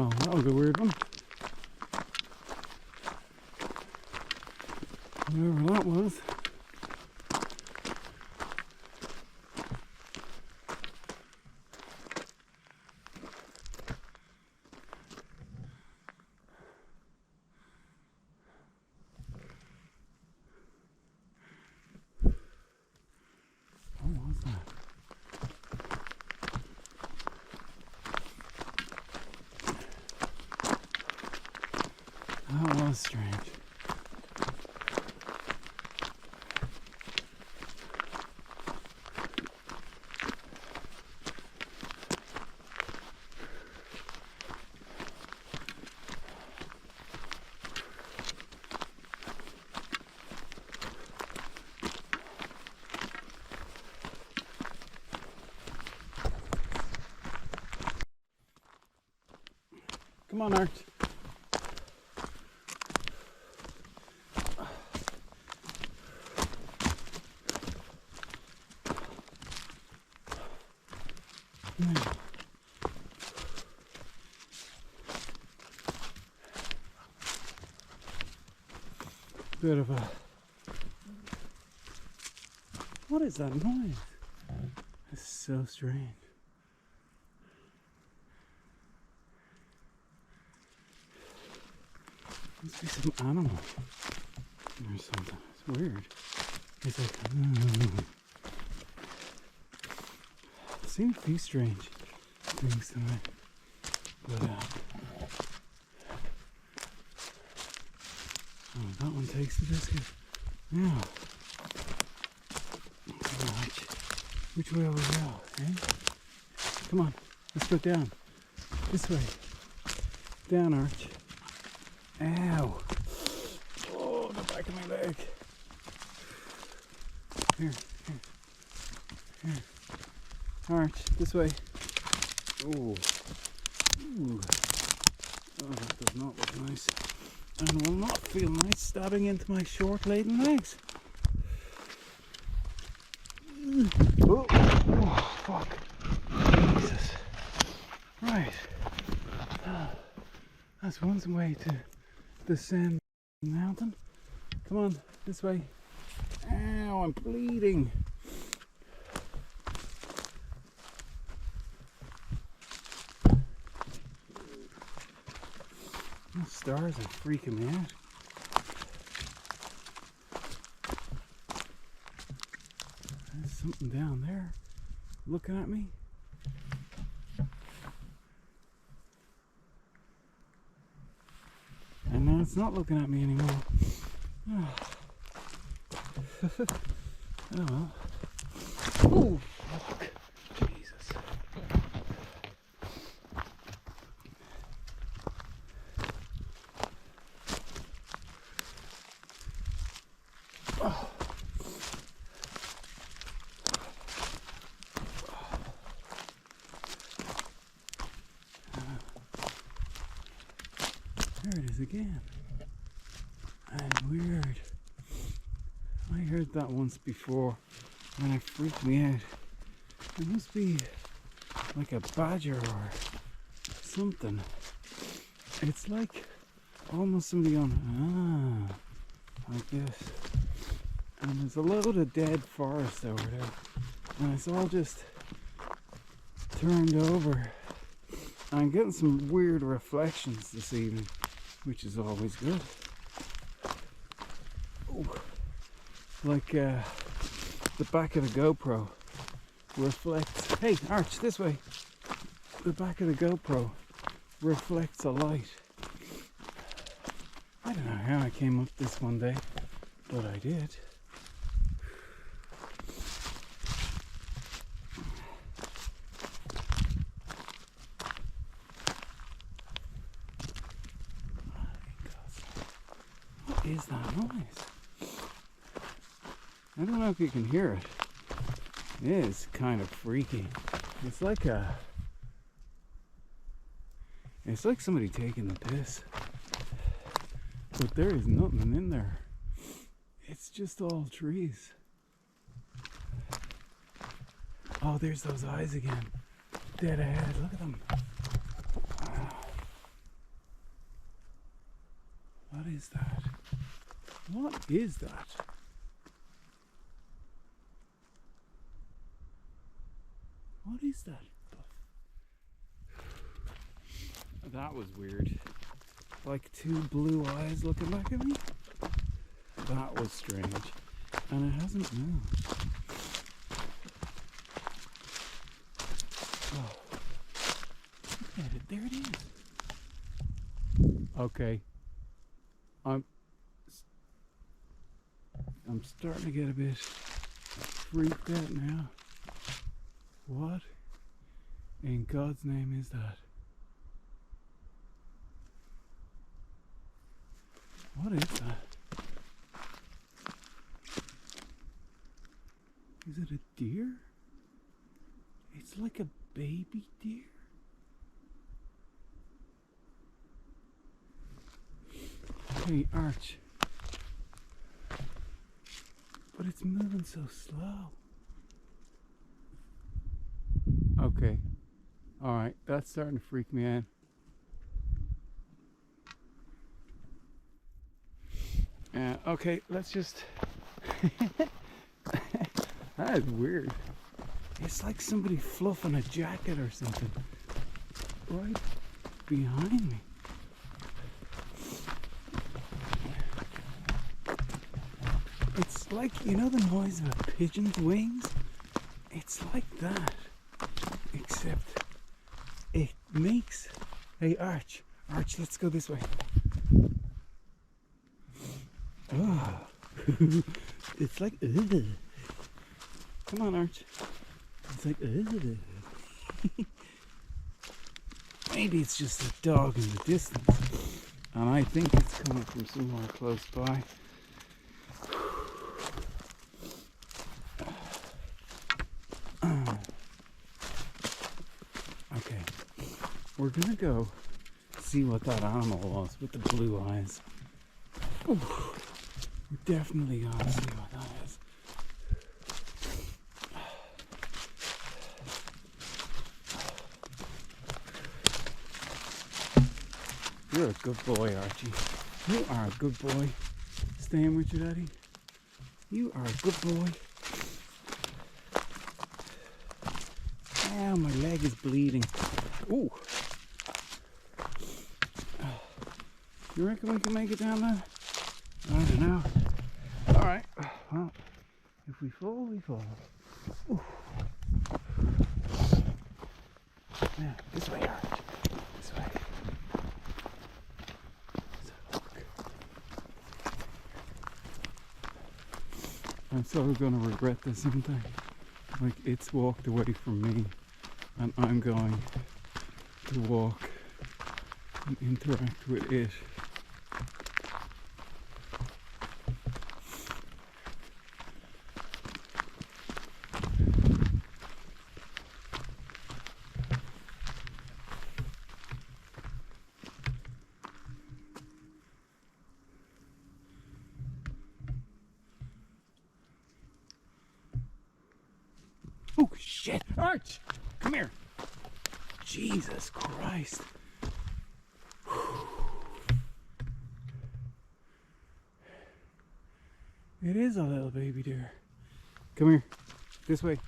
Oh, that was a weird one. Whatever that was. What was that? That was strange. Come on, Art. Bit of a... What is that noise? It's so strange. Must be some animal or something. It's weird. It's like, I've seen a few strange things tonight, but oh, that one takes the biscuit. Now, which way will we go? Eh? Come on, let's go down. This way. Down, Arch. Ow! Oh, the back of my leg. Here. Arch, this way. Oh. Ooh. Oh, that does not look nice. And will not feel nice stabbing into my short laden legs. Oh, fuck. Jesus. Right. That's one way to descend the mountain. Come on, this way. Ow, I'm bleeding. Those stars are freaking me out. There's something down there looking at me. And now it's not looking at me anymore. Oh well. Oh, fuck. Jesus. Oh. There it is again. And weird. I heard that once before and it freaked me out. It must be like a badger or something. It's like almost somebody on, like this. And there's a load of dead forest over there. And it's all just turned over. And I'm getting some weird reflections this evening, which is always good. Oh, like the back of the GoPro reflects. Hey, Arch, this way. The back of the GoPro reflects a light. I don't know how I came up this one day, but I did. What is that noise? I don't know if you can hear it. It is kind of freaky. It's like somebody taking the piss. But there is nothing in there. It's just all trees. Oh, there's those eyes again. Dead ahead. Look at them. is that? What is that? What is that? That was weird. Like two blue eyes looking back at me. That was strange. And it hasn't moved. Oh. Look at it. There it is. Okay. I'm starting to get a bit freaked out now. What in God's name is that? What is that? Is it a deer? It's like a baby deer. Hey, Arch. But it's moving so slow. Okay. Alright, that's starting to freak me out. Okay, let's just... That is weird. It's like somebody fluffing a jacket or something right behind me. It's like, you know the noise of a pigeon's wings? It's like that, except it makes... Hey, Arch, let's go this way. Oh. It's like... Ugh. Come on, Arch. It's like... Ugh. Maybe it's just a dog in the distance, and I think it's coming from somewhere close by. Okay, we're gonna go see what that animal was with the blue eyes. Ooh, we're definitely gonna see what that is. You're a good boy, Archie. You are a good boy. Staying with your daddy. You are a good boy. Ow, my leg is bleeding. Ooh. You reckon we can make it down there? I don't know. Alright. Well, if we fall, we fall. Ooh. Now, this way, Arch. This way. Let's have a look. I'm so gonna regret this sometime. Like, it's walked away from me, and I'm going to walk and interact with it. Oh shit! Arch! Come here! Jesus Christ! It is a little baby deer. Come here. This way.